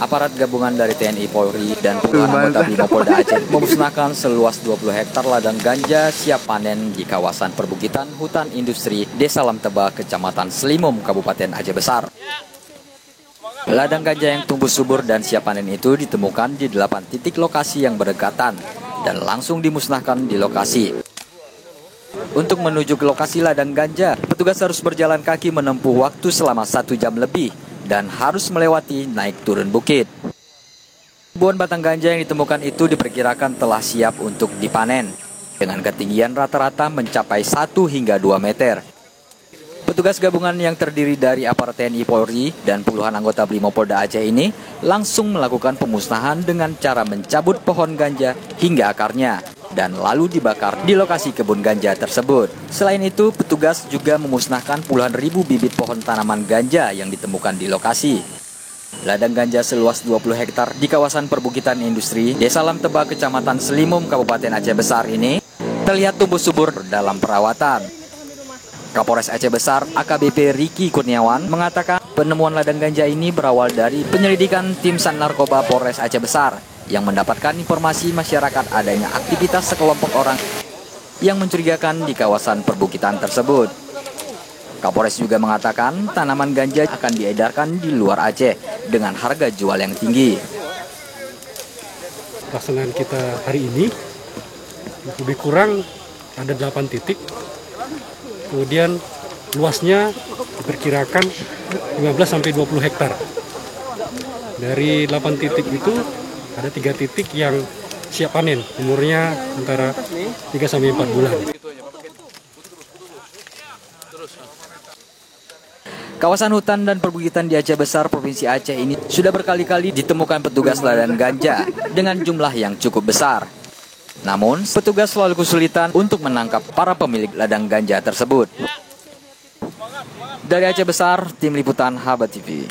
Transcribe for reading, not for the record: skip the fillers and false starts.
aparat gabungan dari TNI Polri dan puluhan anggota Brimopolda Aceh memusnahkan seluas 20 hektar ladang ganja siap panen di kawasan perbukitan hutan industri Desa Lamteba, Kecamatan Selimum, Kabupaten Aceh Besar. Ladang ganja yang tumbuh subur dan siap panen itu ditemukan di 8 titik lokasi yang berdekatan dan langsung dimusnahkan di lokasi. Untuk menuju ke lokasi ladang ganja, petugas harus berjalan kaki menempuh waktu selama 1 jam lebih dan harus melewati naik turun bukit. Ribuan batang ganja yang ditemukan itu diperkirakan telah siap untuk dipanen, dengan ketinggian rata-rata mencapai 1 hingga 2 meter. Petugas gabungan yang terdiri dari aparat TNI Polri dan puluhan anggota Brimopolda Aceh ini langsung melakukan pemusnahan dengan cara mencabut pohon ganja hingga akarnya dan lalu dibakar di lokasi kebun ganja tersebut. Selain itu, petugas juga memusnahkan puluhan ribu bibit pohon tanaman ganja yang ditemukan di lokasi. Ladang ganja seluas 20 hektar di kawasan perbukitan industri Desa Lamteba, Kecamatan Selimum, Kabupaten Aceh Besar ini terlihat tumbuh subur dalam perawatan. Kapolres Aceh Besar AKBP Riki Kurniawan mengatakan penemuan ladang ganja ini berawal dari penyelidikan tim Sat Narkoba Polres Aceh Besar yang mendapatkan informasi masyarakat adanya aktivitas sekelompok orang yang mencurigakan di kawasan perbukitan tersebut. Kapolres juga mengatakan tanaman ganja akan diedarkan di luar Aceh dengan harga jual yang tinggi. Pelaksanaan kita hari ini lebih kurang ada 8 titik. Kemudian luasnya diperkirakan 15-20 hektar. Dari 8 titik itu ada 3 titik yang siap panen, umurnya antara 3-4 bulan. Kawasan hutan dan perbukitan di Aceh Besar, Provinsi Aceh ini sudah berkali-kali ditemukan petugas ladang ganja dengan jumlah yang cukup besar. Namun, petugas selalu kesulitan untuk menangkap para pemilik ladang ganja tersebut. Dari Aceh Besar, Tim Liputan Haba TV.